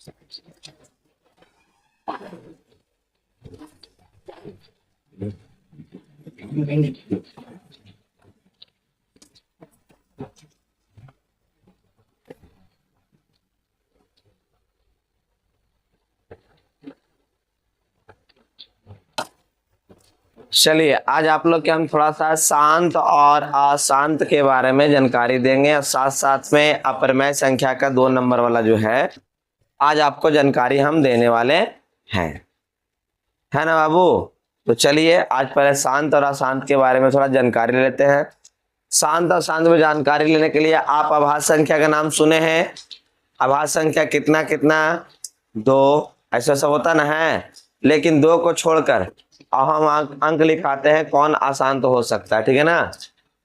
चलिए आज आप लोग के हम थोड़ा सा शांत और अशांत के बारे में जानकारी देंगे और साथ साथ में अपरिमेय संख्या का 2 नंबर वाला जो है आज आपको जानकारी हम देने वाले हैं, है ना बाबू। तो चलिए आज पहले शांत और अशांत के बारे में थोड़ा जानकारी लेते हैं। शांत और अशांत में जानकारी लेने के लिए आप आभाज्य संख्या का नाम सुने हैं। आभाज्य संख्या कितना कितना 2 ऐसा सब होता ना है, लेकिन 2 को छोड़कर अब हम अंक लिखाते हैं कौन अशांत हो सकता है, ठीक है ना।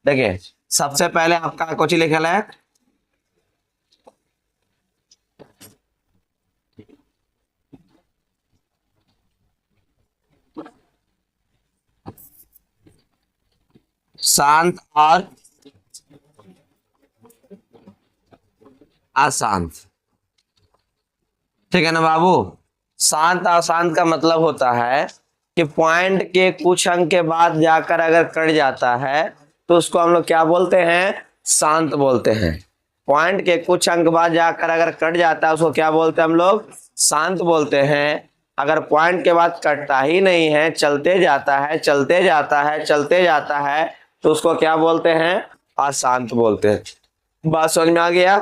देखिए सबसे पहले आपका कुछ लिखल है शांत और अशांत, ठीक है ना बाबू। शांत अशांत का मतलब होता है कि पॉइंट के कुछ अंक के बाद जाकर अगर कट जाता है तो उसको हम लोग क्या बोलते हैं, शांत बोलते हैं। पॉइंट के कुछ अंक बाद जाकर अगर कट जाता है उसको क्या बोलते हैं हम लोग, शांत बोलते हैं। अगर पॉइंट के बाद कटता ही नहीं है, चलते जाता है चलते जाता है चलते जाता है तो उसको क्या बोलते हैं, अशांत बोलते हैं। बात समझ में आ गया।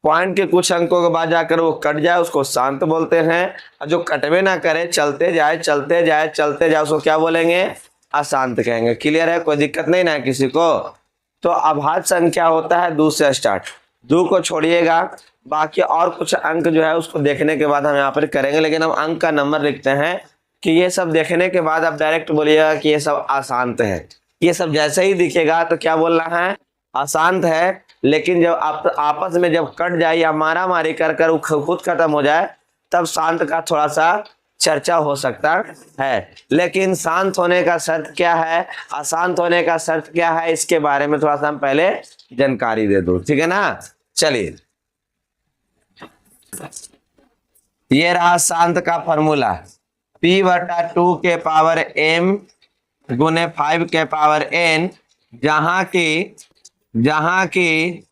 पॉइंट के कुछ अंकों के बाद जाकर वो कट जाए उसको शांत बोलते हैं, और जो कटवे ना करे चलते जाए चलते जाए चलते जाए उसको क्या बोलेंगे, अशांत कहेंगे। क्लियर है, कोई दिक्कत नहीं ना है किसी को। तो अभाज्य संख्या होता है 2 से स्टार्ट, 2 को छोड़िएगा, बाकी और कुछ अंक जो है उसको देखने के बाद हम यहाँ पर करेंगे, लेकिन हम अंक का नंबर लिखते हैं कि ये सब देखने के बाद आप डायरेक्ट बोलिएगा कि ये सब अशांत है। ये सब जैसे ही दिखेगा तो क्या बोलना है, अशांत है। लेकिन जब आप आपस में जब कट जाए या मारा मारी कर कर वो खुद खत्म हो जाए तब शांत का थोड़ा सा चर्चा हो सकता है। लेकिन शांत होने का शर्त क्या है, अशांत होने का शर्त क्या है, इसके बारे में थोड़ा सा हम पहले जानकारी दे दूं, ठीक है ना। चलिए ये रहा शांत का फॉर्मूला, p/2 के पावर m गुने 5 के पावर n, जहां की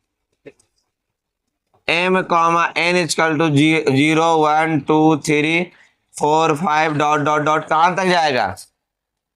m comma n equal to 0 1 2 3 4 5 dot dot dot कहां तक जाएगा,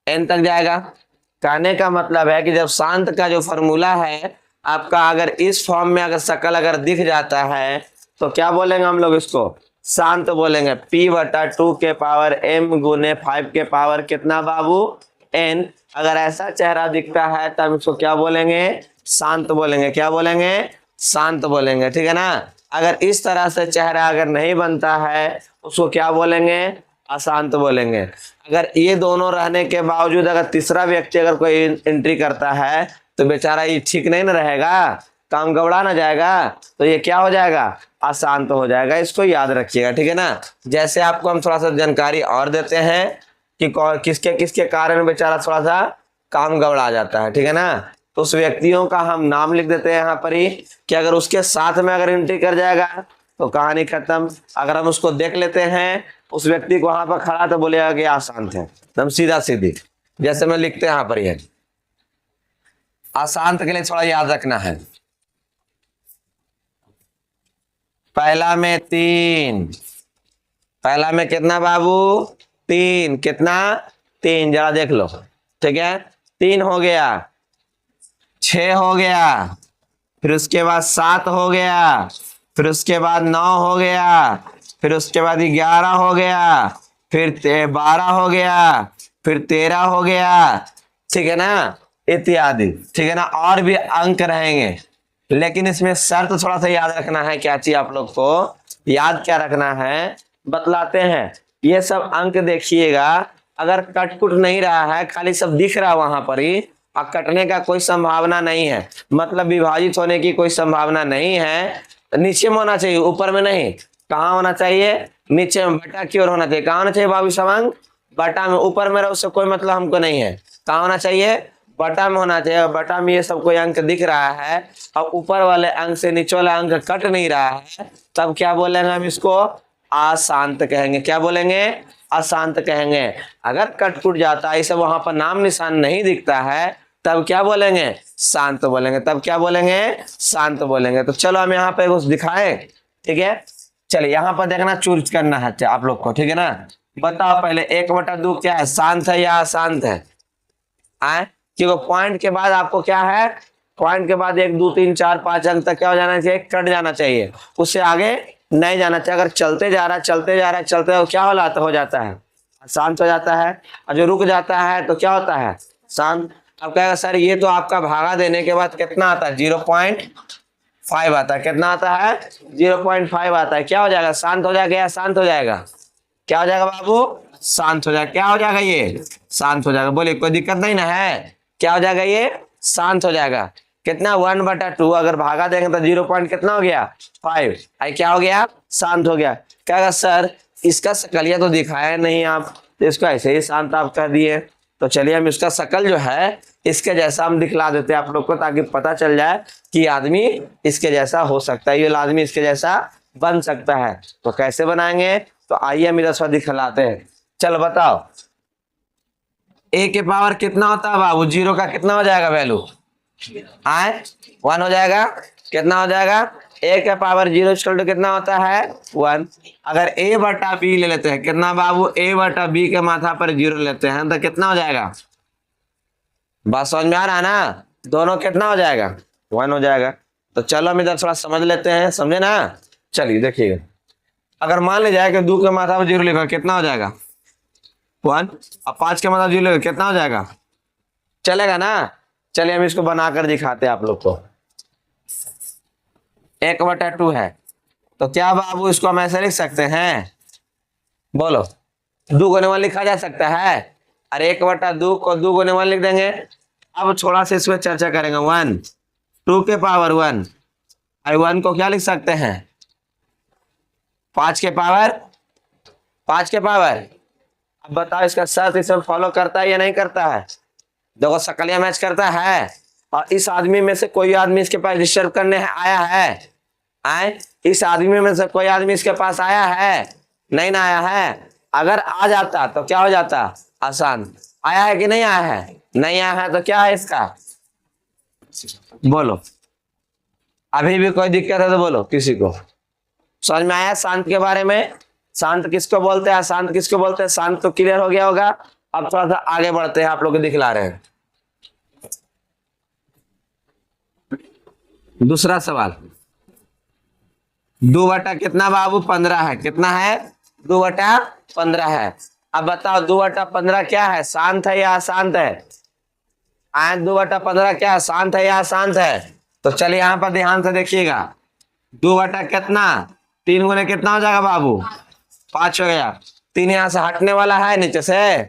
n तक जाएगा। कहने का मतलब है कि जब शांत का जो फॉर्मूला है आपका अगर इस फॉर्म में अगर शकल अगर दिख जाता है तो क्या बोलेंगे हम लोग, इसको शांत बोलेंगे। p/2 के पावर m गुने 5 के पावर कितना बाबू, n। अगर ऐसा चेहरा दिखता है तब इसको क्या बोलेंगे, शांत बोलेंगे। क्या बोलेंगे, शांत बोलेंगे, ठीक है ना। अगर इस तरह से चेहरा अगर नहीं बनता है उसको क्या बोलेंगे, अशांत बोलेंगे। अगर ये दोनों रहने के बावजूद अगर तीसरा व्यक्ति अगर कोई एंट्री करता है तो बेचारा ये ठीक नहीं ना रहेगा, काम गबड़ा ना जाएगा, तो ये क्या हो जाएगा, अशांत हो जाएगा। इसको याद रखिएगा, ठीक है ना। जैसे आपको हम थोड़ा सा जानकारी और देते हैं कि किसके किसके कारण बेचारा थोड़ा सा काम गबड़ा जाता है, ठीक है ना। तो उस व्यक्तियों का हम नाम लिख देते हैं यहाँ पर ही कि अगर उसके साथ में अगर एंट्री कर जाएगा तो कहानी खत्म। अगर हम उसको देख लेते हैं उस व्यक्ति को वहां पर खड़ा तो बोलेगा कि अशांत है, एकदम सीधा सीधी। जैसे मैं लिखते हैं यहाँ पर ही, अशांत के लिए थोड़ा याद रखना है। पहला में 3, पहला में कितना बाबू, 3, कितना 3, जरा देख लो, ठीक है। 3 हो गया, 6 हो गया, फिर उसके बाद 7 हो गया, फिर उसके बाद 9 हो गया, फिर उसके बाद 11 हो गया, फिर 12 हो गया, फिर 13 हो गया, ठीक है ना, इत्यादि, ठीक है ना। और भी अंक रहेंगे, लेकिन इसमें शर्त थोड़ा सा याद रखना है। क्या चीज आप लोग को याद क्या रखना है, बतलाते हैं। ये सब अंक देखिएगा, अगर कटकुट नहीं रहा है, खाली सब दिख रहा है वहां पर ही, और कटने का कोई संभावना नहीं है, मतलब विभाजित होने की कोई संभावना नहीं है, नीचे में होना चाहिए, ऊपर में नहीं। कहाँ होना चाहिए, नीचे में, बटा की ओर होना चाहिए। कहाँ होना चाहिए बाबू सवांग, बटा में। ऊपर में रहो उससे कोई मतलब हमको नहीं है। कहाँ होना चाहिए, बटा में होना चाहिए। बटा में ये सब कोई अंक दिख रहा है और ऊपर वाले अंक से नीचे वाला अंक कट नहीं रहा है, तब क्या बोलेंगे हम इसको, अशांत कहेंगे। क्या बोलेंगे? अशांत कहेंगे। अगर कट टूट जाता है, इसे वहां पर नाम निशान नहीं दिखता है, तब क्या बोलेंगे? शांत बोलेंगे। तब क्या बोलेंगे? शांत बोलेंगे। तो चलो हम यहाँ पे कुछ दिखाएं, ठीक है। चलिए यहाँ पर देखना, चूज करना है आप लोग को, ठीक है ना। बताओ पहले 1/2 क्या है, शांत है या अशांत है? आए, क्योंकि पॉइंट के बाद आपको क्या है, पॉइंट के बाद 1 2 3 4 5 अंक तक क्या हो जाना चाहिए? कट जाना चाहिए, उससे आगे नहीं जाना चाहिए। अगर चलते जा रहा है चलते जा रहा है चलते हो, क्या हो जाता है? शांत हो जाता है। और जो रुक जाता है तो क्या होता है? शांत। अब कहेगा सर ये तो आपका भागा देने के बाद कितना आता है? 0.5 आता है। कितना आता है? 0.5 आता है। क्या हो जाएगा? शांत हो जाएगा या शांत हो जाएगा? क्या हो जाएगा बाबू? शांत हो जाएगा। क्या हो जाएगा? ये शांत हो जाएगा। बोलिए, कोई दिक्कत नहीं ना है? क्या हो जाएगा? ये शांत हो जाएगा। कितना? 1/2। अगर भागा देंगे तो 0 पॉइंट कितना हो गया? 5। आई क्या हो गया? शांत हो गया। कहेगा सर इसका शकलिया तो दिखाया नहीं आप, तो इसको ऐसे ही शांत आप कर दिए। तो चलिए हम इसका शकल जो है इसके जैसा हम दिखला देते हैं आप लोग को, ताकि पता चल जाए कि आदमी इसके जैसा हो सकता है, ये आदमी इसके जैसा बन सकता है। तो कैसे बनाएंगे? तो आइए हम इधर दिखलाते हैं। चलो बताओ, ए के पावर कितना होता है बाबू? 0 का कितना हो जाएगा वैल्यू? आए 1 हो जाएगा। कितना हो जाएगा? ए के पावर 0 = कितना होता है? 1। अगर a बटा b ले लेते हैं, कितना बाबू? a बटा b के माथा पर 0 लेते हैं तो कितना हो जाएगा? बात समझ में आ रहा है ना? दोनों कितना हो जाएगा? 1 हो जाएगा। तो चलो हम इधर थोड़ा समझ लेते हैं, समझे ना। चलिए देखिएगा, अगर मान ले जाए कि 2 के माथा पर 0 लिखा, कितना हो जाएगा? 1। अब 5 के माथा पर 0 लिखा, कितना हो जाएगा? चलेगा ना? चलिए हम इसको बनाकर दिखाते हैं आप लोग को। 1/2 है, तो क्या बाबू इसको हम ऐसे लिख सकते हैं? बोलो, 2 गुने 1 लिखा जा सकता है? अरे 1/2 को 2 गुने 1 लिख देंगे। अब थोड़ा सा इसमें चर्चा करेंगे। 1 2 के पावर 1, और 1 को क्या लिख सकते हैं? 5 के पावर 5 के पावर। अब बताओ इसका शर्त इसमें फॉलो करता है या नहीं करता है? देखो शकलिया मैच करता है। और इस आदमी में से कोई आदमी इसके पास डिस्टर्ब करने आया है? आए, इस आदमी में से कोई आदमी इसके पास आया है? नहीं ना आया है। अगर आ जाता तो क्या हो जाता? आसान। आया है कि नहीं आया है? नहीं आया है तो क्या है इसका? बोलो, अभी भी कोई दिक्कत है तो बोलो, किसी को समझ में आया शांत के बारे में? शांत किसको बोलते हैं, शांत किसको बोलते हैं? शांत तो क्लियर हो गया होगा। अब थोड़ा सा आगे बढ़ते हैं, आप लोग को दिखला रहे हैं। दूसरा सवाल, 2 बटा कितना बाबू? 15 है। कितना है? 2 बटा 15 है। अब बताओ 2 बटा 15 क्या है? शांत है या अशांत है? 2 बटा 15 क्या है? शांत है या अशांत है? तो चलिए यहाँ पर ध्यान से देखिएगा। 2 बटा कितना? 3 गुने कितना हो जाएगा बाबू? 5 हो गया। 3 यहाँ से हटने वाला है, नीचे से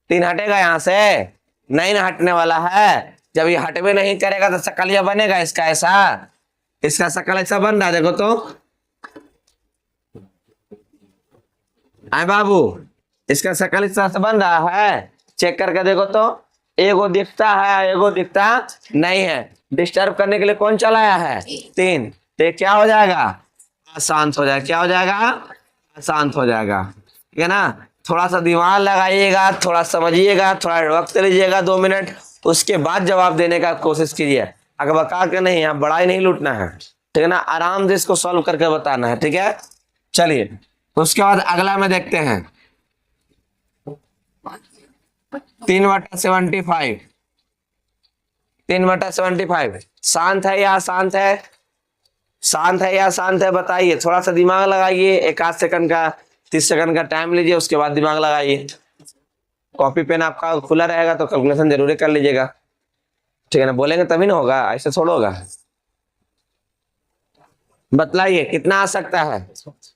3 हटेगा यहाँ से? नहीं ना हटने वाला है। जब ये हटवे नहीं करेगा तो शकलिया बनेगा इसका ऐसा? इसका शकल ऐसा बन रहा है, देखो तो। आए बाबू, इसका शकल इस तरह से बन रहा है, चेक करके देखो तो। एगो दिखता है, एगो दिखता नहीं है। डिस्टर्ब करने के लिए कौन चलाया है? 3। तो क्या हो जाएगा? अशांत हो जाएगा। क्या हो जाएगा? अशांत हो जाएगा। ठीक है ना? थोड़ा सा दिमाग लगाइएगा, थोड़ा समझिएगा, थोड़ा वक्त लीजिएगा 2 मिनट, उसके बाद जवाब देने का कोशिश कीजिए। अगर बता के नहीं, यहाँ बड़ा ही नहीं लूटना है, ठीक है ना। आराम से इसको सॉल्व करके बताना है, ठीक है। चलिए उसके बाद अगला में देखते हैं। 3/75। 3/75 शांत है या अशांत है? शांत है या अशांत है बताइए। थोड़ा सा दिमाग लगाइए, 1 आध सेकंड का 30 सेकंड का टाइम लीजिए, उसके बाद दिमाग लगाइए। कॉपी पेन आपका खुला रहेगा तो कैलकुलेशन जरूर कर लीजिएगा, ठीक है ना। बोलेंगे तभी ना होगा, ऐसे थोड़ा होगा। बतलाइए कितना आ सकता है?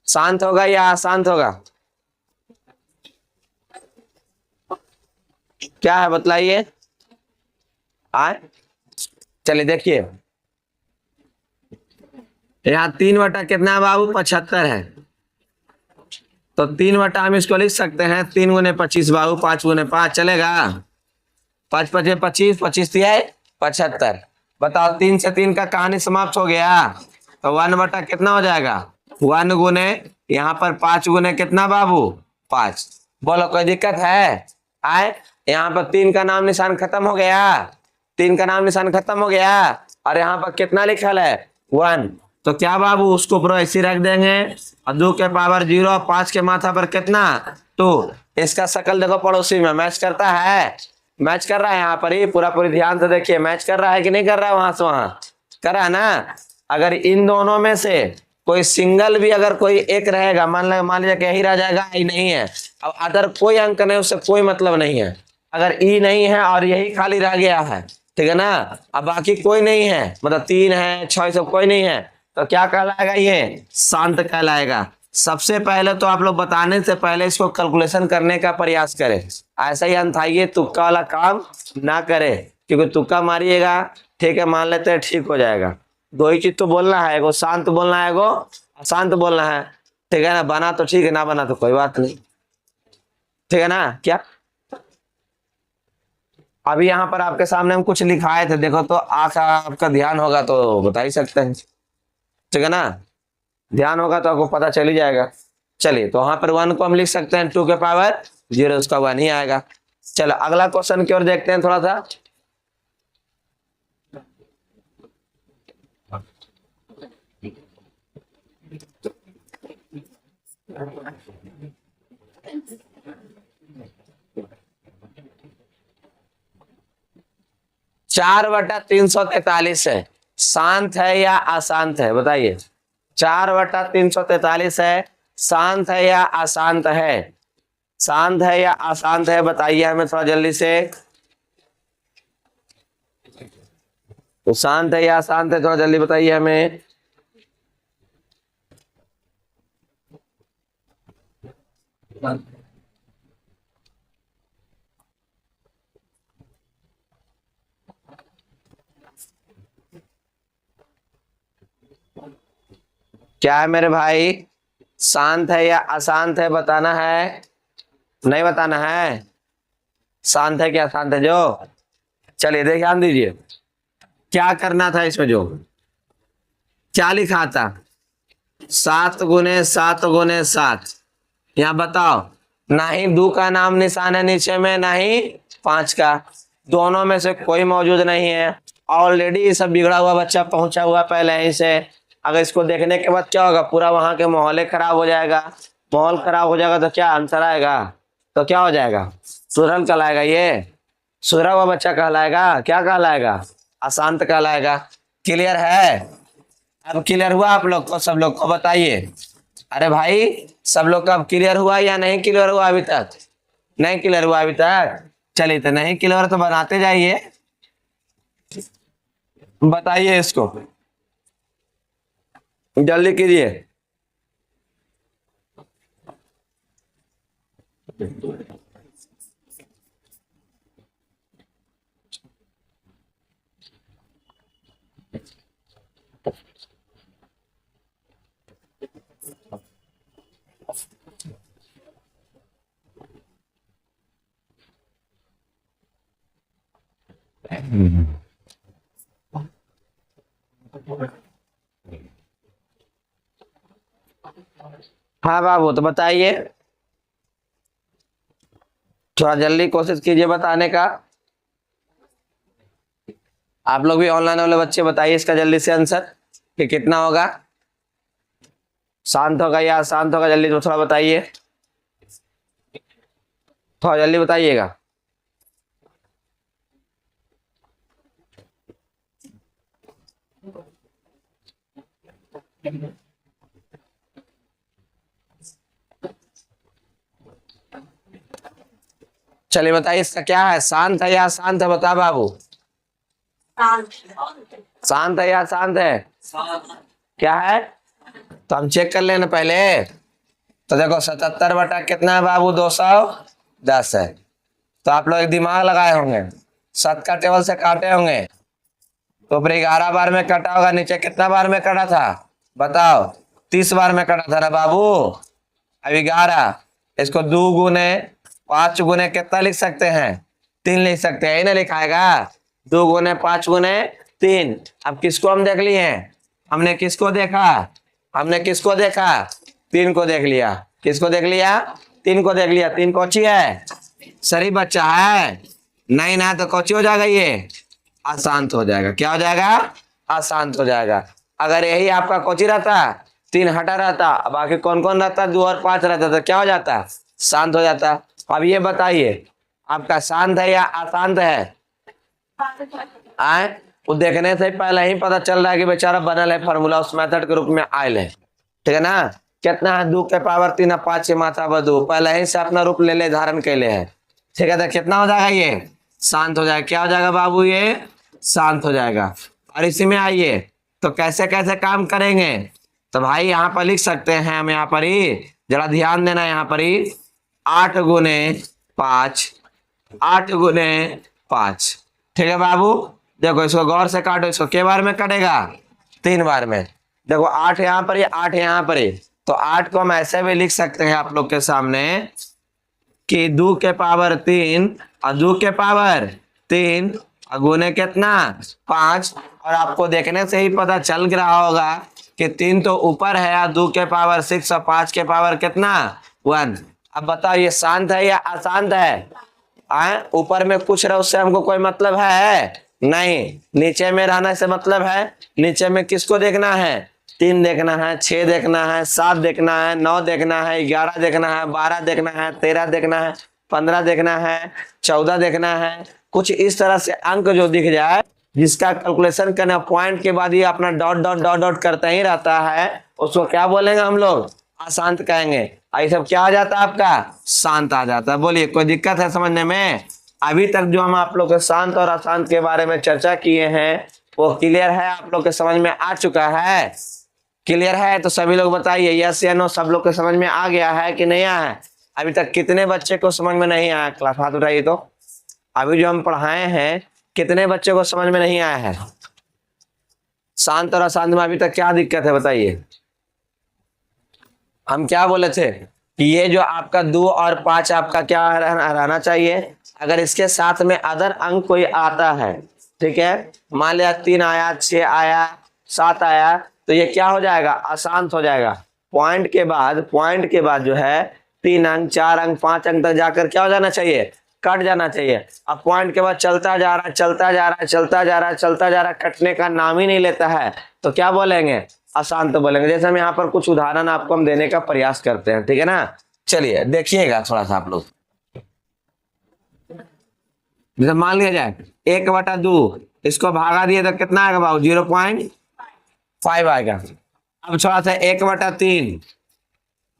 शांत होगा या अशांत होगा? क्या है बतलाइए। आए चलिए देखिए, यहाँ 3 बटा कितना है बाबू? 75 है। तो 3 बटा हम इसको लिख सकते हैं 3 गुने 25 बाबू, 5 गुने 5 चलेगा? 5 5 25, 25 दिया 75। बताओ 3 से 3 का कहानी समाप्त हो गया। तो 1 बटा कितना हो जाएगा? 1 गुने यहाँ पर 5 गुने कितना बाबू 5। बोलो कोई दिक्कत है? आए यहाँ पर 3 का नाम निशान खत्म हो गया, 3 का नाम निशान खत्म हो गया, और यहाँ पर कितना लिखल है 1। तो क्या बाबू उसको पूरा ऐसे रख देंगे, और 2 के पावर 0, 5 के माथा पर कितना 2। इसका शकल देखो पड़ोसी में मैच करता है, मैच कर रहा है यहाँ पर ही पूरा पूरी ध्यान से देखिए, मैच कर रहा है कि नहीं कर रहा है, वहां से वहां कर रहा है ना। अगर इन दोनों में से कोई सिंगल भी अगर कोई एक रहेगा, मान लीजिए कि यही रह जाएगा, ई नहीं है, अब अदर कोई अंक नहीं, उससे कोई मतलब नहीं है। अगर ई नहीं है और यही खाली रह गया है, ठीक है ना, अब बाकी कोई नहीं है, मतलब 3 है 6 सब कोई नहीं है, तो क्या कहलाएगा, ये शांत कहलाएगा। सबसे पहले तो आप लोग बताने से पहले इसको कैलकुलेशन करने का प्रयास करें, ऐसा ही अनथाइए तुक्का वाला काम ना करे, क्योंकि तुक्का मारिएगा, ठीक है मान लेते हैं ठीक हो जाएगा। 2 ही चीज तो बोलना है, एगो शांत बोलना है, एगो अशांत बोलना है, ठीक है ना। बना तो ठीक है, ना बना तो कोई बात नहीं, ठीक है ना। क्या अभी यहाँ पर आपके सामने हम कुछ लिखाए थे, देखो तो आंख आपका ध्यान होगा तो बता ही सकते हैं, ठीक है ना, ध्यान होगा तो आपको पता चल ही जाएगा। चलिए तो वहां पर 1 को हम लिख सकते हैं 2 के पावर 0, उसका 1 ही आएगा। चलो अगला क्वेश्चन की ओर देखते हैं थोड़ा सा। चार बटा 343 है, शांत है या अशांत है बताइए। 4/343 है, शांत है या अशांत है, शांत है या अशांत है बताइए हमें थोड़ा जल्दी से। तो शांत है या अशांत है, थोड़ा जल्दी बताइए हमें। क्या है मेरे भाई, शांत है या अशांत है बताना है, नहीं बताना है, शांत है क्या अशांत है जो। चलिए देख ध्यान दीजिए, क्या करना था इसमें, जो क्या लिखा था 7 गुने 7 गुने 7। यहाँ बताओ, ना ही 2 का नाम निशान है नीचे में, ना ही 5 का, दोनों में से कोई मौजूद नहीं है। ऑलरेडी ये सब बिगड़ा हुआ बच्चा पहुंचा हुआ पहले ही से, अगर इसको देखने के बाद क्या होगा, पूरा वहां के माहौल खराब हो जाएगा, माहौल खराब हो जाएगा तो क्या आंसर आएगा, तो क्या हो जाएगा, सुधरल कहलाएगा, ये सुधरा हुआ बच्चा कहलाएगा, क्या कहलाएगा, अशांत कहलाएगा। क्लियर है? अब क्लियर हुआ आप लोग को, सब लोग को बताइए। अरे भाई सब लोग का अब क्लियर हुआ या नहीं क्लियर हुआ अभी तक, नहीं क्लियर हुआ अभी तक। चलिए तो नहीं क्लियर तो बनाते जाइए, बताइए इसको जल्दी कीजिए। हाँ बाबू तो बताइए, थोड़ा जल्दी कोशिश कीजिए बताने का। आप लोग भी ऑनलाइन वाले बच्चे बताइए इसका जल्दी से आंसर कि कितना होगा, शांत होगा या अशांत होगा, जल्दी तो थोड़ा बताइए, थोड़ा जल्दी बताइएगा। चलिए बताइए इसका क्या है, शांत है या अशांत है, बता बाबू। शांत है या अशांत है, क्या है, तो हम चेक कर लेना पहले। तो देखो 77 बटा कितना है बाबू 210 है, तो आप लोग दिमाग लगाए होंगे, 7 का टेबल से काटे होंगे, तो ऊपर 11 बार में कटा होगा, नीचे कितना बार में कटा था बताओ, 30 बार में कटा था ना बाबू। अब 11, इसको 2 गुने 5 गुने कितना लिख सकते हैं, 3 लिख सकते हैं, ना लिखाएगा 2 गुने 5 गुने 3। अब किसको हम देख लिए हैं, हमने किसको देखा, हमने किसको देखा, तीन को देख लिया, किसको देख लिया, तीन को देख लिया। तीन कौची है, सही बच्चा है, नहीं ना तो कौची हो जाएगा, ये अशांत हो जाएगा। क्या हो जाएगा, अशांत हो जाएगा। अगर यही आपका कौची रहता, तीन हटा रहता, बाकी कौन कौन रहता, 2 और 5 रहता, तो क्या हो जाता, शांत हो जाता। अब ये बताइए आपका शांत है या अशांत है, आए वो देखने से पहले ही पता चल रहा है कि बेचारा बनल है फॉर्मूला, उस मेथड के रूप में आयल है, ठीक है ना। कितना है, 2 के पावर 3 5 के मात्रा बदू, पहले ही से अपना रूप ले ले धारण के ले है, ठीक है। तो कितना हो जाएगा, ये शांत हो जाएगा। क्या हो जाएगा बाबू, ये शांत हो जाएगा। और इसी में आइए तो कैसे कैसे काम करेंगे, तो भाई यहाँ पर लिख सकते हैं हम, यहाँ पर ही जरा ध्यान देना, यहाँ पर ही 8 गुने 5, 8 गुने 5, ठीक है बाबू। देखो इसको गौर से काटो, इसको के बार में कटेगा, 3 बार में। देखो 8 यहाँ पर, 8 यहाँ पर, तो 8 को हम ऐसे भी लिख सकते हैं आप लोग के सामने कि 2 के पावर 3 और 2 के पावर 3 और गुने कितना 5। और आपको देखने से ही पता चल रहा होगा कि 3 तो ऊपर है और 2 के पावर 6 और 5 के पावर कितना 1। अब बताओ ये शांत है या अशांत है, ऊपर में कुछ रहा उससे हमको कोई मतलब है नहीं, नीचे में रहने से मतलब है। नीचे में किसको देखना है, 3 देखना है, 6 देखना है, 7 देखना है, 9 देखना है, 11 देखना है, 12 देखना है, 13 देखना है, 15 देखना है, 14 देखना है। कुछ इस तरह से अंक जो दिख जाए, जिसका कैलकुलेशन करना पॉइंट के बाद ये अपना डॉट डॉट डॉट डॉट करता ही रहता है, उसको क्या बोलेंगे हम लोग, अशांत कहेंगे। ये सब क्या आ जाता है आपका, शांत आ जाता है। बोलिए कोई दिक्कत है समझने में। अभी तक जो हम आप लोग के शांत और अशांत के बारे में चर्चा किए हैं वो क्लियर है, आप लोग के समझ में आ चुका है, क्लियर है तो सभी लोग बताइए यस या नो, सब लोग के समझ में आ गया है कि नहीं आया है। अभी तक कितने बच्चे को समझ में नहीं आया, क्लास हाथ उठाइए। तो अभी जो हम पढ़ाए हैं कितने बच्चे को समझ में नहीं आया है, शांत और अशांत में अभी तक क्या दिक्कत है बताइए। हम क्या बोले थे कि ये जो आपका 2 और 5 आपका क्या रहना चाहिए, अगर इसके साथ में अदर अंक कोई आता है, ठीक है, मान लिया 3 आया, 6 आया, 7 आया, तो ये क्या हो जाएगा, अशांत हो जाएगा। पॉइंट के बाद जो है 3 अंक, 4 अंक, 5 अंक तक जाकर क्या हो जाना चाहिए, कट जाना चाहिए। अब पॉइंट के बाद चलता जा रहा है, चलता जा रहा है, चलता जा रहा है, चलता जा रहा है, कटने का नाम ही नहीं लेता है, तो क्या बोलेंगे, अशांत बोलेंगे। जैसे हम यहाँ पर कुछ उदाहरण आपको हम देने का प्रयास करते हैं, ठीक है ना। चलिए देखिएगा थोड़ा सा आप लोग, जैसे मान लिया जाए 1/2, इसको भागा दिए तो कितना आएगा बाबू, 0.5 आएगा। अब थोड़ा सा 1/3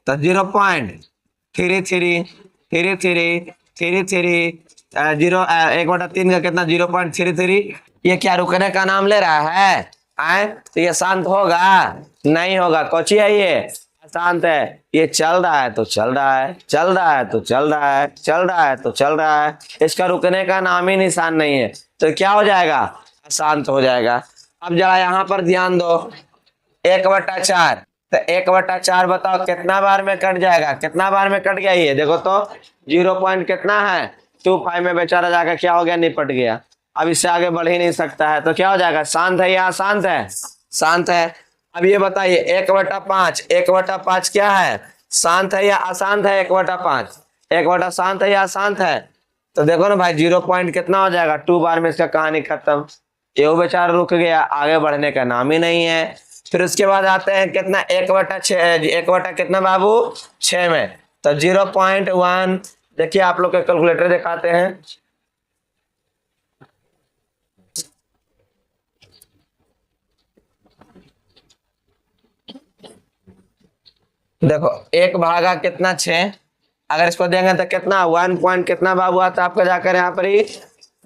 तो 0.33, 1/3 का कितना 0.33। ये क्या रुकने का नाम ले रहा है, तो ये शांत होगा, नहीं होगा। कोची है ये, अशांत है। ये चल रहा है तो चल रहा है, चल रहा है तो चल रहा है, चल रहा है तो चल रहा है, इसका रुकने का नाम ही निशान नहीं है, तो क्या हो जाएगा, अशांत हो जाएगा। अब जरा यहाँ पर ध्यान दो, 1/4, तो 1/4 बताओ कितना बार में कट जाएगा, कितना बार में कट गया ये, देखो तो 0 पॉइंट कितना है 25 में बेचारा जाकर क्या हो गया, निपट गया। अब इससे आगे बढ़ ही नहीं सकता है, तो क्या हो जाएगा, शांत है या अशांत है, शांत है। अब ये बताइए 1/5, 1/5 क्या है, शांत है या अशांत है, 1/5 1/5 शांत है या अशांत है। तो देखो ना भाई 0 पॉइंट कितना हो जाएगा, 2 बार में इसका कहानी खत्म। ये बेचारा रुक गया, आगे बढ़ने का नाम ही नहीं है। फिर उसके बाद आते हैं कितना, 1/6, 1 कितना बाबू 6 में, तो 0.1। देखिए आप लोग के कैलकुलेटर दिखाते हैं, देखो 1 भागा कितना 6, अगर इसको देंगे तो कितना 1 पॉइंट कितना बाबू आता है आपका, जाकर यहाँ पर ही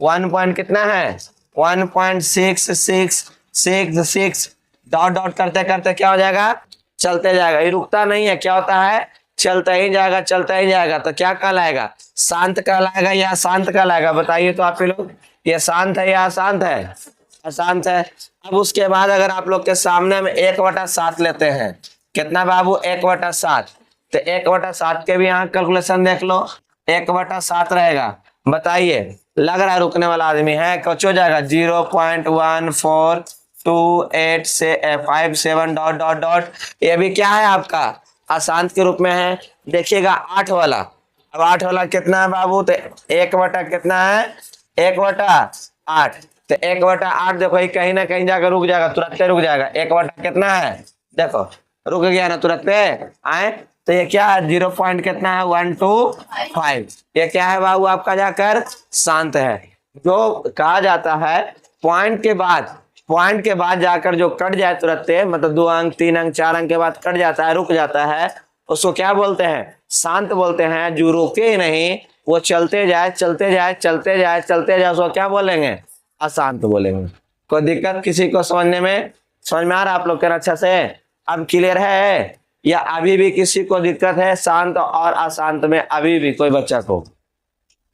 1 पॉइंट कितना है 1.66666 डॉट डॉट करते करते क्या हो जाएगा, चलते जाएगा। ये रुकता नहीं है, क्या होता है, चलता ही जाएगा, चलता ही जाएगा। तो क्या कहलाएगा, शांत कहलाएगा या अशांत कहलाएगा, बताइए तो आप लोग। ये शांत है या अशांत है, अशांत है। अब उसके बाद अगर आप लोग के सामने में 1/7 लेते हैं, कितना बाबू 1/7, तो 1/7 के भी यहाँ कैलकुलेशन देख लो, 1/7 रहेगा। बताइए लग रहा है रुकने वाला आदमी है, कुछ हो जाएगा 0.142857 डॉट डॉट डॉट। ये भी क्या है आपका अशांत के रूप में है। देखिएगा 8 वाला, अब 8 वाला कितना है बाबू, तो 1 बटा कितना है, 1/8। तो 1/8 देखो ये कहीं ना कहीं जाकर रुक जाएगा, तुरंत रुक जाएगा। 1 बटा कितना है, देखो रुक गया ना तुरंत आए। तो ये क्या है, 0 पॉइंट कितना है, 125। ये क्या है बाबू आपका जाकर शांत है। जो कहा जाता है पॉइंट के बाद जाकर जो कट जाए तुरंत, मतलब 2 अंक 3 अंक 4 अंक के बाद कट जाता है, रुक जाता है, उसको क्या बोलते हैं, शांत बोलते हैं। जो रुके ही नहीं, वो चलते जाए चलते जाए चलते जाए चलते जाए, उसको क्या बोलेंगे, अशांत बोलेंगे। कोई दिक्कत किसी को समझने में, समझ में आ रहा है आप लोग के अच्छा से, अब क्लियर है, या अभी भी किसी को दिक्कत है शांत और अशांत में, अभी भी कोई बच्चा को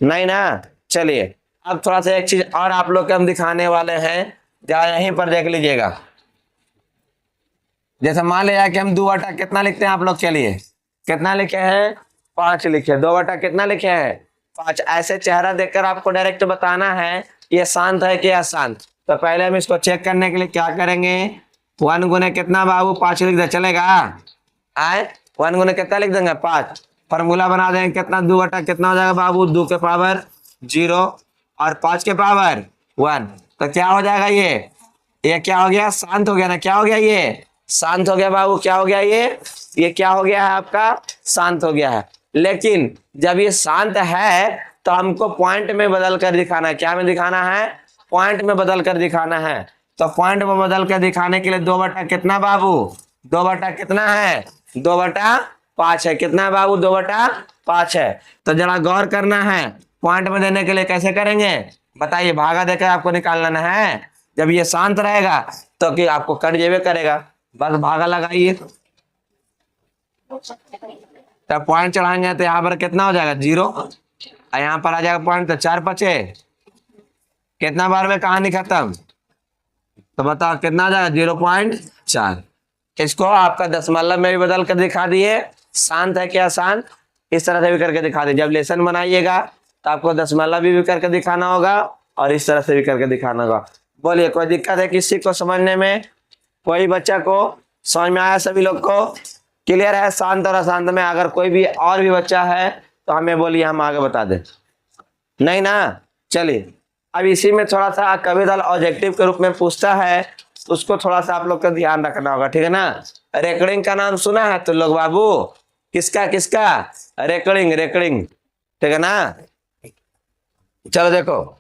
नहीं ना। चलिए अब थोड़ा सा एक चीज और आप लोग के हम दिखाने वाले हैं, जरा यहीं पर देख लीजिएगा। जैसे मान लिया कि हम 2 बटा कितना लिखते हैं आप लोग के लिए, कितना लिखे हैं, 5 लिखे। 2 बटा कितना लिखे हैं, 5। ऐसे चेहरा देखकर आपको डायरेक्ट बताना है ये शांत है कि अशांत। तो पहले हम इसको चेक करने के लिए क्या करेंगे, 1 गुने कितना बाबू, 5 लिख दे, चलेगा आए। 1 गुने कितना लिख देंगे, 5। फॉर्मूला बना देंगे, कितना 2 बटा कितना हो जाएगा बाबू, 2 के पावर 0 और 5 के पावर 1। तो क्या हो जाएगा, ये क्या हो गया, शांत हो गया ना। क्या हो गया, ये शांत हो गया बाबू। क्या हो गया, ये क्या हो गया है आपका, शांत हो गया है। लेकिन जब ये शांत है तो हमको पॉइंट में बदल कर दिखाना है। क्या में दिखाना है, पॉइंट में बदल कर दिखाना है। तो पॉइंट में बदल कर दिखाने के लिए 2 बटा कितना बाबू, 2 बटा कितना है, 2/5 है। कितना है बाबू, 2/5 है। तो जरा गौर करना है, पॉइंट में देने के लिए कैसे करेंगे बताइए, भागा देकर आपको निकालना है। जब ये शांत रहेगा तो कि आपको कट जेबे करेगा, बस भागा लगाइए। तब पॉइंट चढ़ाएंगे तो यहाँ पर कितना हो जाएगा, 0, और यहाँ पर आ जाएगा पॉइंट, तो 4 बचे। कितना बार में कहानी खत्म, तो बताओ कितना आ जाएगा, 0.4। इसको आपका दशमलव में भी बदल कर दिखा दिए, शांत है क्या शांत, इस तरह से भी करके दिखा दिए। जब लेसन बनाइएगा तो आपको दशमलव भी करके दिखाना होगा और इस तरह से भी करके दिखाना होगा। बोलिए कोई दिक्कत है किसी को समझने में, कोई बच्चा को समझ में आया, सभी लोग को क्लियर है शांत और अशांत में। अगर कोई भी और भी बच्चा है तो हमें बोलिए, हम आगे बता दें, नहीं ना। चलिए अब इसी में थोड़ा सा कभी दल ऑब्जेक्टिव के रूप में पूछता है, उसको थोड़ा सा आप लोग का ध्यान रखना होगा, ठीक है ना। रेकॉर्डिंग का नाम सुना है तो लोग बाबू, किसका किसका, रेकॉर्डिंग, ठीक है ना। चलो देखो,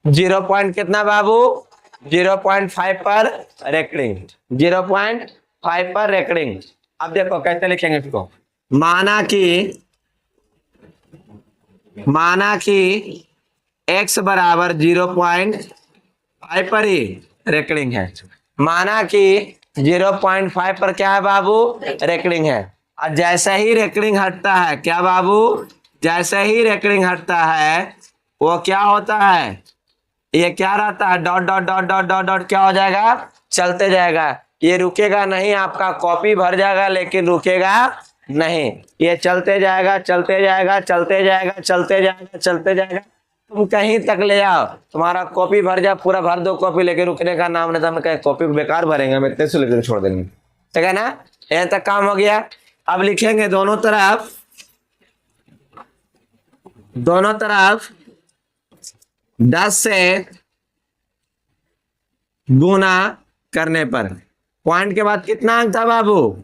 0 पॉइंट कितना बाबू, 0.5 पर रेकॉर्डिंग, 0.5 पर रेकॉर्डिंग। अब देखो कैसे लिखेंगे इसको, माना कि x बराबर 0.5 पर ही रेकॉर्डिंग है। माना कि 0.5 पर क्या है बाबू, रेकॉर्डिंग है। और जैसे ही रेकॉर्डिंग हटता है, क्या बाबू, जैसे ही रेकॉर्डिंग हटता है वो क्या होता है, ये क्या रहता है, dot dot dot dot dot dot क्या हो जाएगा, चलते जाएगा। ये रुकेगा नहीं, आपका कॉपी भर जाएगा लेकिन रुकेगा नहीं, ये चलते जाएगा चलते जाएगा चलते जाएगा चलते जाएगा चलते जाएगा। तुम कहीं तक ले जाओ, तुम्हारा कॉपी भर जाए, पूरा भर दो कॉपी, लेके रुकने का नाम नहीं। तो हम कहे कॉपी बेकार भरेंगे, हम इतने से लेकर छोड़ देंगे, ठीक है ना। यहाँ तक काम हो गया। अब लिखेंगे दोनों तरफ 10 से गुना करने पर, पॉइंट के बाद कितना अंक था बाबू,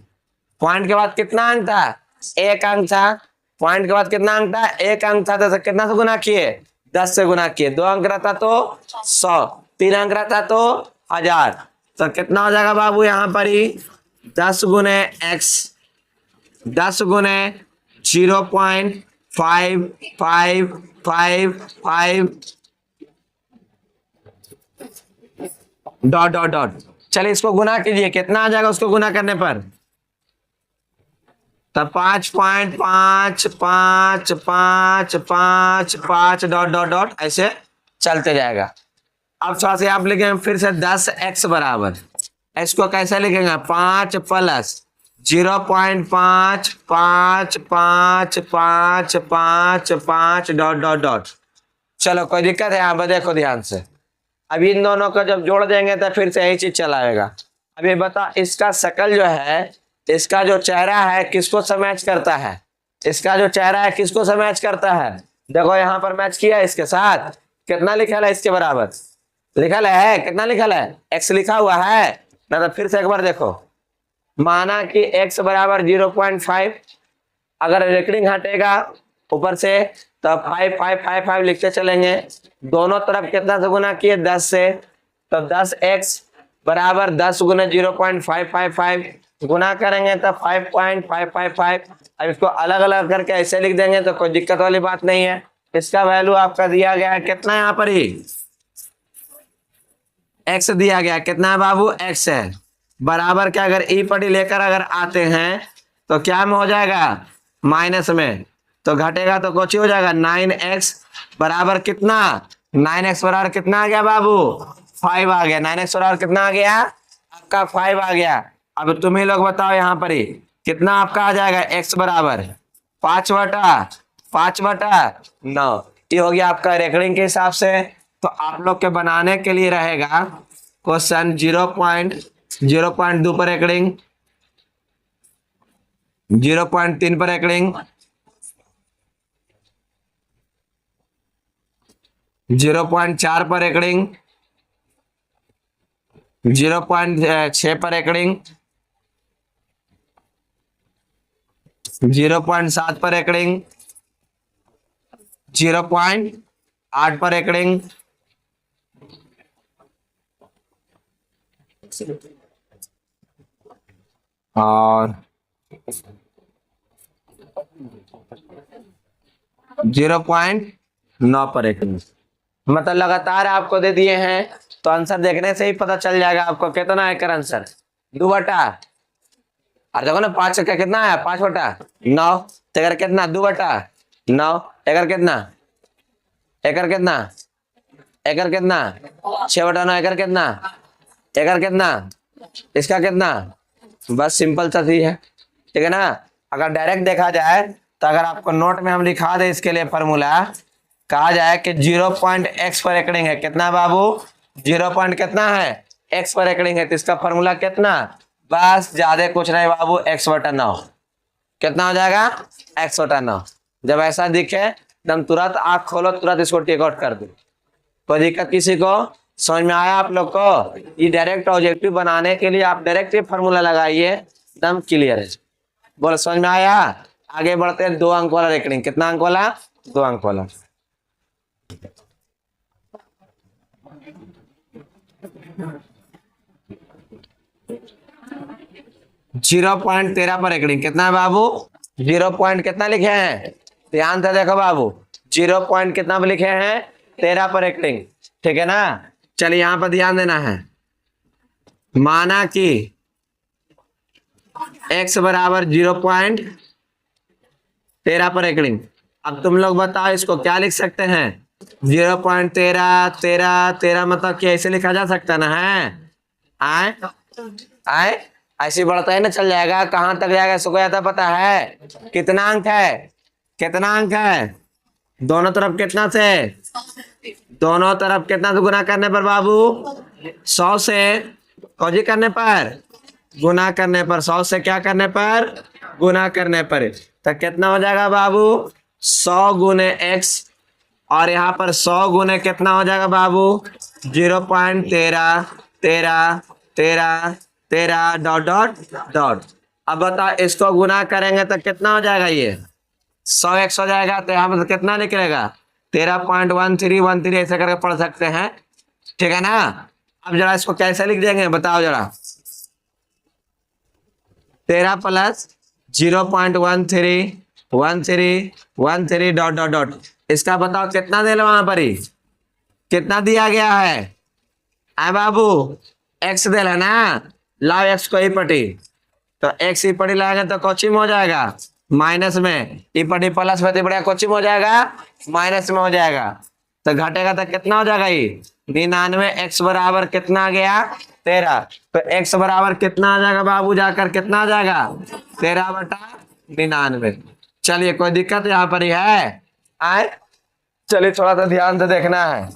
पॉइंट के बाद कितना अंक था, 1 अंक था। पॉइंट के बाद कितना अंक था, 1 अंक था, तो कितना से गुना किए, 10 से गुना किए। 2 अंक रहता तो 100, 3 अंक रहता तो 1000। तो कितना हो जाएगा बाबू, यहाँ पर ही 10 गुने x, 10 गुने 0.5555 डॉट डॉट डॉट। चलिए इसको गुना कीजिए, कितना आ जाएगा उसको गुना करने पर, तब 5.555555 डॉट डॉट डॉट ऐसे चलते जाएगा। अब थोड़ा सा आप लिखेंगे फिर से 10x बराबर, इसको कैसे लिखेंगे, 5 प्लस 0.555555 डॉट डॉट डॉट। चलो कोई दिक्कत है यहाँ पर, देखो ध्यान से, अब इन दोनों को जब जोड़ देंगे तो फिर से यही चीज चला आएगा। अब ये बता, इसका शकल जो है, इसका जो चेहरा है किसको से मैच करता है? इसका जो चेहरा है किसको से मैच करता है? देखो यहाँ पर मैच किया इसके साथ, कितना लिखा है इसके बराबर? लिखा है कितना लिखा है? x लिखा हुआ है ना। तो फिर से एक बार देखो, माना कि x बराबर 0.5, अगर रेकरिंग हटेगा ऊपर से तो 5 5 5 5 लिखते चलेंगे। दोनों तरफ कितना से गुना किए? 10 से, तो 10x बराबर 10 गुना 0.555 गुना करेंगे तो 5.555। अब इसको अलग अलग करके ऐसे लिख देंगे तो कोई दिक्कत वाली बात नहीं है। इसका वैल्यू आपका दिया गया है कितना? यहाँ पर ही x दिया गया, कितना है बाबू? x है। बराबर क्या, अगर ई पटी लेकर अगर आते हैं तो क्या में हो जाएगा? माइनस में, तो घटेगा तो कुछ ही हो जाएगा। 9x बराबर कितना? 9x बराबर कितना आ गया बाबू? 5 आ गया। 9x बराबर कितना आ गया? आपका 5 आ गया। अब तुम ही लोग बताओ यहाँ पर ही कितना आपका आ जाएगा? x बराबर 5/9। ये हो गया आपका रेकरिंग के हिसाब से। तो आप लोग के बनाने के लिए रहेगा क्वेश्चन 0.2 पर रेकरिंग, 0.3 पर रेकरिंग, 0.4 पर रेकरिंग, 0.6 पर रेकरिंग, 0.7 पर रेकरिंग, 0.8 पर रेकरिंग, और 0.9 पर रेकरिंग। मतलब लगातार आपको दे दिए हैं, तो आंसर देखने से ही पता चल जाएगा आपको कितना है कर आंसर। 2/, और देखो ना 5 का कितना है? 5/9। तेकर कितना? 2/9। एकर कितना? एकर कितना? एकर कितना? 6/9। एकर कितना? एकर कितना? इसका कितना? बस सिंपल सा चीज है, ठीक है ना। अगर डायरेक्ट देखा जाए तो अगर आपको नोट में हम लिखा दे इसके लिए फॉर्मूला, कहा जाए कि 0.x पर रेकरिंग है। कितना बाबू? 0. कितना है? x पर रेकरिंग है, तो इसका फॉर्मूला कितना? बस ज्यादा कुछ नहीं बाबू, x/9। कितना हो जाएगा? x/9। जब ऐसा दिखे एकदम तुरंत आंख खोलो, तुरंत इसको टेक आउट कर दो। कोई दिक्कत किसी को? समझ में आया आप लोग को? ये डायरेक्ट ऑब्जेक्टिव बनाने के लिए आप डायरेक्ट ये फॉर्मूला लगाइए, एकदम क्लियर है। बोलो समझ में आया? आगे बढ़ते हैं। 2 अंक वाला रेकरिंग। कितना अंक वाला? 2 अंक वाला। 0.13 पर रेकरिंग। कितना है बाबू? 0. कितना लिखे हैं? ध्यान से देखो बाबू, 0. कितना पर लिखे हैं? 13 पर रेकरिंग, ठीक है ना। चलिए यहां पर ध्यान देना है। माना कि x बराबर 0.13 पर रेकरिंग। अब तुम लोग बताओ इसको क्या लिख सकते हैं? 0.13 मतलब कि ऐसे लिखा जा सकता ना है? आए आए ऐसे बढ़ता है ना, चल जाएगा। कहां तक जाएगा इसको ज्यादा पता है? कितना अंक है? कितना अंक है? दोनों तरफ कितना से? दोनों तरफ कितना से गुना करने पर बाबू? 100 से। कौजी करने पर? गुना करने पर। 100 से क्या करने पर? गुना करने पर। तो कितना हो जाएगा बाबू? 100 गुने x, और यहाँ पर 100 गुने कितना हो जाएगा बाबू? 0.13 13 13 13 डॉट डॉट डॉट। अब बताओ इसको गुना करेंगे तो कितना हो जाएगा? ये 100x हो जाएगा। तो यहाँ पर कितना निकलेगा? 13.1313 ऐसे करके पढ़ सकते हैं, ठीक है ना। अब जरा इसको कैसे लिख देंगे बताओ जरा? 13 प्लस 0.131313 डॉट डॉट डॉट। इसका बताओ कितना दे लो वहां पर ही? कितना दिया गया है? आए बाबू x दे ना, लाओ x को ही पटी, तो x ही पटी लाएंगे तो कोची में हो जाएगा? माइनस में। ई पटी प्लस में बढ़िया कोची में हो जाएगा? माइनस में हो जाएगा। तो घटेगा तो कितना हो जाएगा? ये 99। x बराबर कितना आ गया? 13। तो x बराबर कितना आ जाएगा बाबू? जाकर कितना आ जाएगा? 13/99। चलिए कोई दिक्कत यहाँ पर ही है? आए चलिए थोड़ा सा ध्यान से देखना है।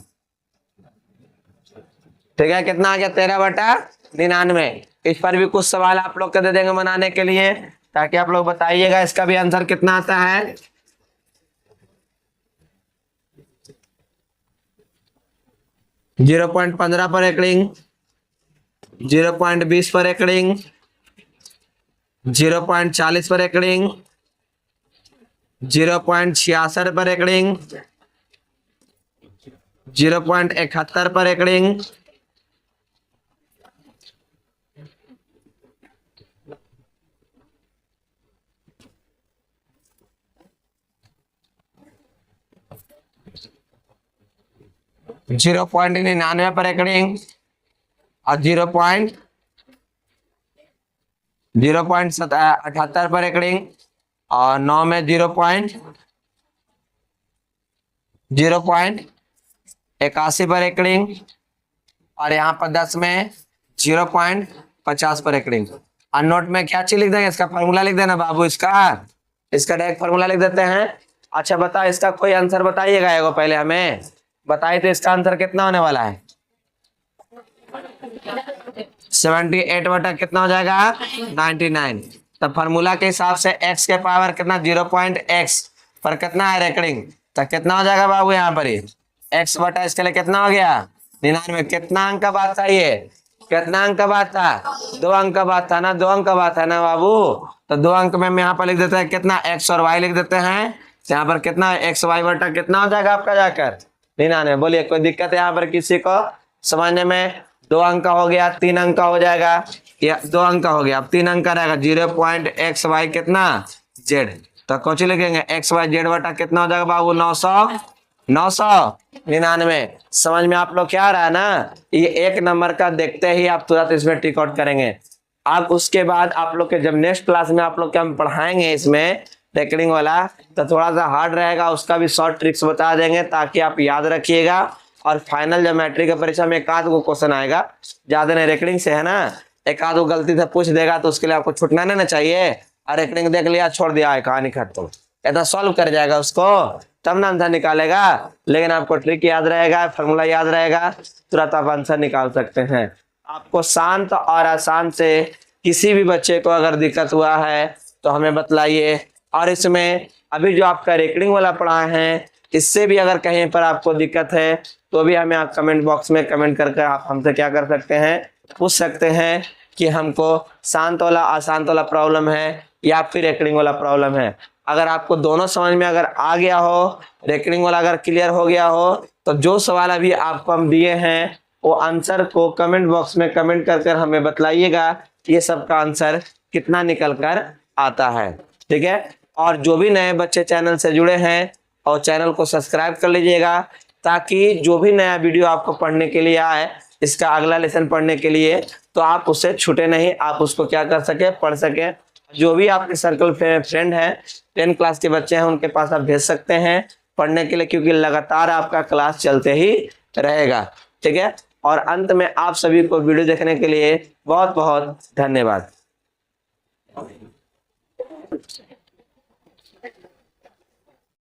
ठीक है, कितना आ गया 13/99। इस पर भी कुछ सवाल आप लोग के दे देंगे बनाने के लिए, ताकि आप लोग बताइएगा इसका भी आंसर कितना आता है। जीरो 0.15 पर एकड़िंग, 0.20 पर एकड़िंग, 0.40 पर एकड़िंग, 0.66 पर एकड़िंग, 0.71 पर एकड़िंग, 0.99 पर एकड़िंग और 0.78 पर एकड़िंग और 9 में 0.81 पर एकड़िंग और यहाँ पर 10 में 0.50 पर एकड़िंग। और नोट में क्या चीज लिख देंगे, इसका फॉर्मूला लिख देना बाबू, इसका डायरेक्ट फॉर्मूला लिख देते हैं। अच्छा बताओ, इसका कोई आंसर बताइएगा, एगो पहले हमें बताइए तो इसका आंसर कितना होने वाला है। 78 बटा कितना हो जाएगा 99। तब फॉर्मूला के हिसाब से x के पावर कितना 0.x पर कितना है रेकरिंग, तो कितना हो जाएगा बाबू यहाँ पर ही x बटा इसके लिए कितना हो गया 99। कितना अंक का बात था ये, कितना अंक का बात था, 2 अंक का बात था ना, 2 अंक का बात है ना बाबू। तो 2 अंक में हम यहाँ पर लिख देते हैं कितना x और y लिख देते हैं। यहाँ पर कितना x y बटा कितना हो जाएगा आपका जाकर 99। बोलिए कोई दिक्कत है यहाँ पर किसी को समझने में। 2 अंक का हो गया, 3 अंक का हो जाएगा, या 2 अंक का हो गया, अब 3 अंक का रहेगा 0.xy कितना z। तो कौन लिखेंगे x y z बटा कितना हो जाएगा बाबू 999। समझ में आप लोग क्या आ रहा है ना। ये 1 नंबर का देखते ही आप तुरंत इसमें टिक आउट करेंगे। अब उसके बाद आप लोग के जब नेक्स्ट क्लास में आप लोग के हम पढ़ाएंगे इसमें रेकरिंग वाला, तो थोड़ा सा हार्ड रहेगा, उसका भी शॉर्ट ट्रिक्स बता देंगे ताकि आप याद रखिएगा। और फाइनल जब मैट्रिक की परीक्षा में एक आध को क्वेश्चन आएगा, ज्यादा नहीं रेकरिंग से है ना, एक आध को गलती से पूछ देगा तो उसके लिए आपको छूटना नहीं ना चाहिए। और रेकरिंग देख लिया छोड़ दिया है कहानी खत्म, ऐसा सॉल्व कर जाएगा उसको तब ना आंसर निकालेगा। लेकिन आपको ट्रिक याद रहेगा, फॉर्मूला याद रहेगा, तुरंत आप आंसर निकाल सकते हैं। आपको शांत और आसान से किसी भी बच्चे को अगर दिक्कत हुआ है तो हमें बतलाइए। और इसमें अभी जो आपका रेकरिंग वाला पढ़ा है, इससे भी अगर कहीं पर आपको दिक्कत है तो भी हमें आप कमेंट बॉक्स में कमेंट करके आप हमसे क्या कर सकते हैं, पूछ सकते हैं कि हमको शांत वाला अशांत वाला प्रॉब्लम है या फिर रेकरिंग वाला प्रॉब्लम है। अगर आपको दोनों समझ में अगर आ गया हो, रेकरिंग वाला अगर क्लियर हो गया हो, तो जो सवाल अभी आपको हम दिए हैं वो आंसर को कमेंट बॉक्स में कमेंट कर हमें बतलाइएगा ये सब का आंसर कितना निकल कर आता है। ठीक है, और जो भी नए बच्चे चैनल से जुड़े हैं और चैनल को सब्सक्राइब कर लीजिएगा, ताकि जो भी नया वीडियो आपको पढ़ने के लिए आए, इसका अगला लेसन पढ़ने के लिए, तो आप उससे छूटे नहीं, आप उसको क्या कर सके, पढ़ सके। जो भी आपके सर्कल फ्रेंड हैं 10 क्लास के बच्चे हैं, उनके पास आप भेज सकते हैं पढ़ने के लिए, क्योंकि लगातार आपका क्लास चलते ही रहेगा। ठीक है, और अंत में आप सभी को वीडियो देखने के लिए बहुत बहुत धन्यवाद।